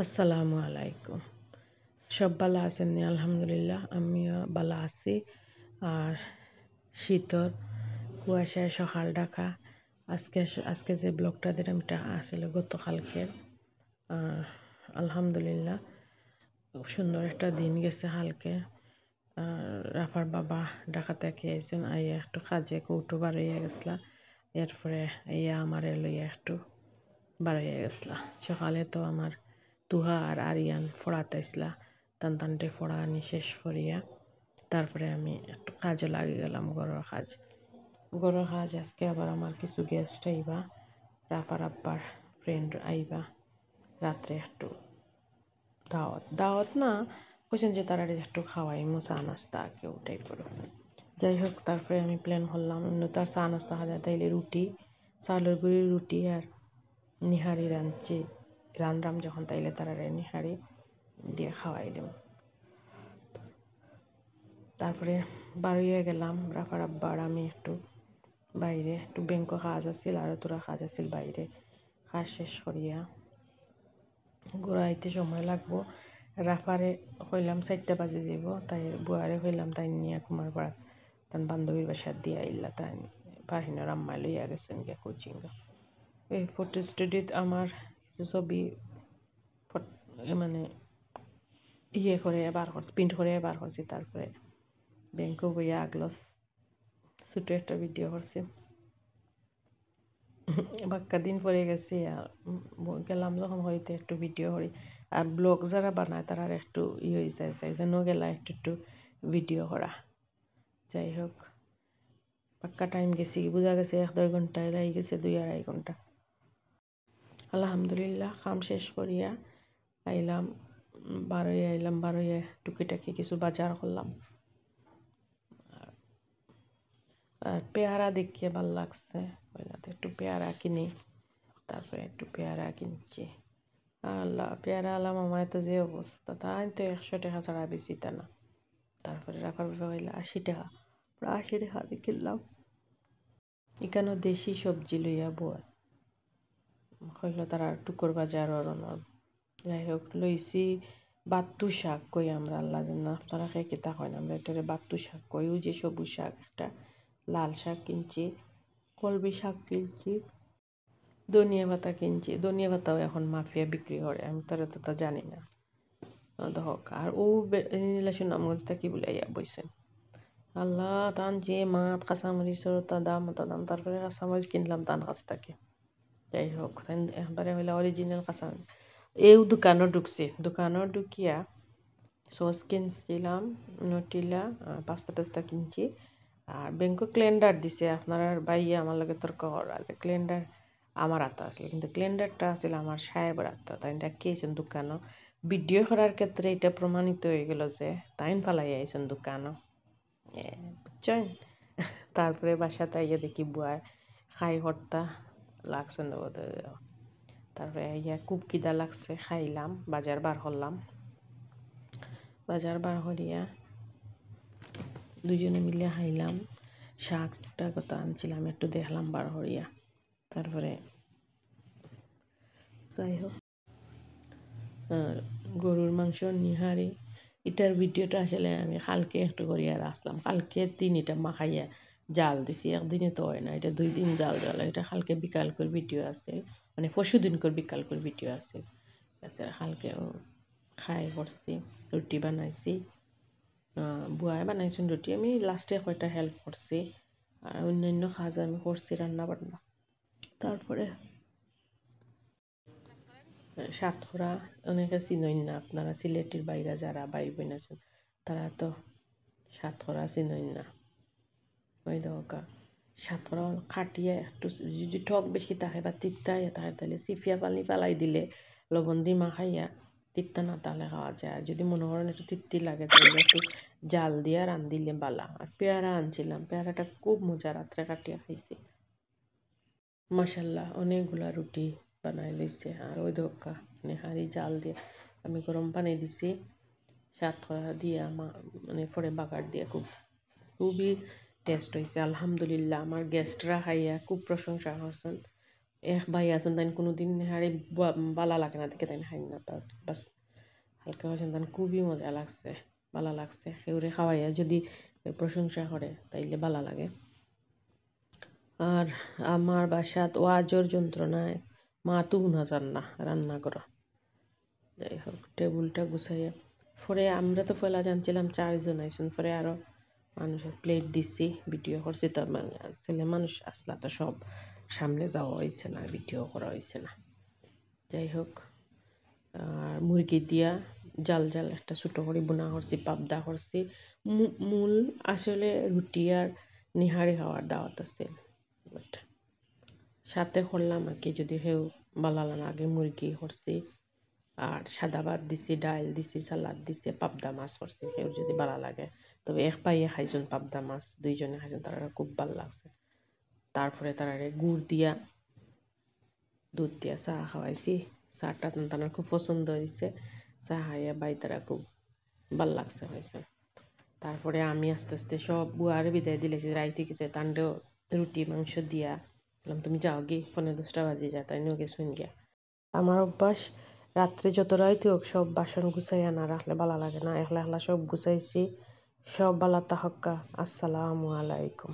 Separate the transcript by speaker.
Speaker 1: আসসালামু আলাইকুম। সব ভালো আছেন নি? আলহামদুলিল্লাহ আমিও ভালো আছি। আর শীতর কুয়াশায় সকাল ঢাকা। আজকে যে ব্লগটা দিলাম এটা আসলে গতকালকে। আলহামদুলিল্লাহ খুব সুন্দর একটা দিন গেছে হালকে। রাফার বাবা ঢাকা থেকে এসেছেন, আইয়া একটু কাজে কৌটো বাড়াইয়া গেছলা। এরপরে ইয়া আমার লইয়া একটু বাড়াইয়া গেছলা। সকালে তো আমার তুহা আর আরিয়ান ফোড়াতেছিলা, টানটানটে ফোড়া আনি শেষ করিয়া তারপরে আমি একটু কাজে লাগিয়ে গেলাম। গরুর কাজ আজকে আবার আমার কিছু গেস্ট আইবা, রাফার আব্বার ফ্রেন্ড আইবা। রাত্রে একটু দাওয়াত দাওয়াত না কইছেন যে তারা একটু খাওয়াই চা নাস্তা কেউ টাইপের। যাই হোক, তারপরে আমি প্ল্যান করলাম অন্য তার চা নাস্তা খাওয়া তাইলে রুটি, চাউলের গুঁড়ির রুটি আর নিহারি রানরাম যখন তাইলে তারা নিহারি দিয়ে খাওয়াইলাম। তারপরে বাড়িয়ে গেলাম রাফার আব্বার আমি একটু বাইরে একটু ব্যাংক কাজ আছিল আর তোরা কাজ আছিল বাইরে। কাজ শেষ করিয়া ঘুরাইতে সময় লাগবো। রাফারে কইলাম 4টা বাজে যাব, তাই বুয়ারে কইলাম তাই নিয়ে কুমার পাড়াত তার বান্ধবীর বাসার দিয়ে আইলা। তাই ফারহিনার আম্মাই লইয়া গেছেন গিয়া কোচিং। এই ফটো স্টুডিওতে আমার কিছু ছবি মানে করে বার করছি, প্রিন্ট করে বার করছি। তারপরে ব্যাংকে বইয়া আগলস ছোটো একটা ভিডিও করছি। বাক্কা দিন পরে গেছি আর গেলাম যখন হইতে একটু ভিডিও করি। আর ব্লগ যারা বানায় তারা একটু হয়ে চাই যেন গেলা একটু একটু ভিডিও করা। যাই হোক, পাক্কা টাইম গেছি বোঝা গেছে 1-2 ঘন্টায়, রাই গেছে 2-2.5 ঘন্টা। আলহামদুলিল্লাহ কাম শেষ করিয়া আইলাম, বারোয় টুকিটাকি কিছু বাজার করলাম। আর পেয়ারা দেখিয়ে ভাল লাগছে, একটু পেয়ারা কিনি। তারপরে একটু পেয়ারা কিনছি। আল্লাহ, পেয়ারা আলা মামায় তো যে অবস্থা, তাই তো 100 টাকা ছাড়া বেশি তা না। তারপরে রাখার ব্যাপার হইলে 80 টাকা, 80 টাকা দিয়ে কিনলাম। এখানেও দেশি সবজি লইয়া বয় হইল তারা টুকুর বাজার অরণর। যাই হোক, লইছি বাত্তু শাক কই আমরা, আল্লাহ জান আপনারা খেয়ে কিতা হয় না, আমরা এটারে বাত্তু শাক কই। ওই যে সবুজ শাক, একটা লাল শাক কিনছি, কলমি শাক কিনছি, ধনিয়া পাতা কিনছি। ধনিয়া পাতাও এখন মাফিয়া বিক্রি করে, আমি তারা তো তা জানি না। দহক আর ও সুনামগঞ্জ থেকে বুলাইয়া বইছেন। আল্লাহ, তান যে মাত কাঁচামরিচের তা দাম। তারপরে কাঁচামরিচ কিনলাম তান কাছ থেকে। যাই হোক, একবারে হইলে অরিজিনাল কাঁচামরিচ। এই দোকানও ঢুকিয়া সস কিনছিলাম, নটিলা, পাস্তা টাস্তা কিনছি। আর ব্যাংক ক্লেন্ডার দিছে আপনার বাইয়া আমার লগে তর্ক করার। ক্লেন্ডার আমার হাতে আসলে, কিন্তু ক্লেন্ডারটা আসলে আমার সাহেবের হাতে। তাই ডাকিয়েছেন দোকানও। ভিডিও করার ক্ষেত্রে এটা প্রমাণিত হয়ে গেল যে তাইন ফালাই আইছেন দোকানও, বুঝছেন। তারপরে বাসাতে ইয়ে দেখি বুয়ায় খাই হরতা লাগছেন। তারপরে ইয়া খুব খিদা লাগছে, খাইলাম, বাজার বার করলাম। বাজার বার করিয়া দুজনে মিলে খাইলাম। শাকটা কত আনছিলাম একটু দেখলাম বার করিয়া। তারপরে যাই হোক, গরুর মাংস নিহারি এটার ভিডিওটা আসলে আমি কালকে একটু করিয়া আসলাম। কালকে 3টা মাখাইয়া জাল দিছি, একদিনে তো হয় না, এটা 2 দিন জাল জাল। এটা কালকে বিকাল করে ভিডিও আছে, মানে পরশু দিন করে বিকাল করে ভিডিও আছে। কালকে খাই করছি, রুটি বানাইছি, বুয়াই বানাইছেন রুটি, আমি লাস্টে কয়টা হেল্প করছি। আর অন্যান্য কাজ আমি করছি, রান্না বান্না। তারপরে সাতক্ষীরা অনেকে চিনইন না, আপনারা সিলেটের বাইরে যারা ভাই বোন আছেন তারা তো সাতক্ষীরা চিনইন না। ওই দরকার সাতক্ষীরা খাটিয়ে একটু যদি ঠক বেশি থাকে বা তিত্তা থাকে তাহলে চিফিয়া পানি ফেলাই দিলে লবণ দি মাখাইয়া, তিত্তা না তাহলে খাওয়া যায়। আর যদি মনে করেন একটু তিত্তি লাগে তাহলে একটু জাল দিয়া রান্ধিলে বালা। আর পেয়ারা আনছিলাম, পেয়ারাটা খুব মজা, রাত্রে কাটিয়া খাইছি। মাশাল্লাহ অনেকগুলা রুটি বানাই লইছে। আর ওই দোকা হাঁড়ি জাল দিয়ে আমি গরম পানি দিছি, সাতক্ষীরা দিয়ে মানে পরে বাগার দিয়ে খুবই টেস্ট হয়েছে। আলহামদুলিল্লাহ, আমার গেস্টরা খাইয়া খুব প্রশংসা করছেন। এক ভাই আছেন তাই কোনোদিন হারে বালা লাগে না দেখে তাই খাই না বাস হালকা হয়েছেন তাই খুবই মজা লাগছে বালা লাগছে সেউরে খাওয়াইয়া যদি প্রশংসা করে তাইলে বালা লাগে। আর আমার বাসাত ওয়াজর যন্ত্রণায় মা তো উনা যান না রান্না করা। যাই হোক টেবিলটা গুছাইয়া পরে আমরা তো পয়লা জানছিলাম 4 জন আইসুন, পরে আরো মানুষের প্লেট দিছি ভিডিও করছি। তো ছেলে মানুষ আসলা তো সব সামনে যাওয়া হয়েছে না, ভিডিও করা হয়েছে না। যাই হোক আর মুরগি দিয়া জাল জাল একটা ছোটো করে বোনা করছি, পাবদা করছি। মূল আসলে রুটি আর নিহারি খাওয়ার দাওয়াত আছে, বাট সাথে করলাম আর কি যদি কেউ বালালা না আগে মুরগি করছি আর সাদা ভাত দিছি, ডাল দিছি, সালাদ দিছি, পাবদা মাছ করছি কেউ যদি ভালো লাগে। তবে এক পাইয়ে খাইছেন পাবদা মাছ, 2 জনে খাইছেন, তারা খুব ভালো লাগছে। তারপরে তারা গুড় দিয়া দুধ দিয়া চা খাওয়াইছি, চাটা তার খুব পছন্দ হয়েছে। চা খাইয়া বাই তারা খুব ভাল লাগছে হয়েছে। তারপরে আমি আস্তে আস্তে সব বুয়ারে বিদায় দিলেছি, রাইতে গেছে তান্ডেও রুটি মাংস দিয়া বললাম তুমি যাও গিয়ে 9:30 বাজে যা, তাই নিয়ে গেছুন গিয়া। আমার অভ্যাস রাত্রে যত রাইতে হোক সব বাসন গুছাইয়া না রাখলে ভালো লাগে না, একলা একলা সব গুছাইছি। সব বালা তাহক্কা। আসসালামু আলাইকুম।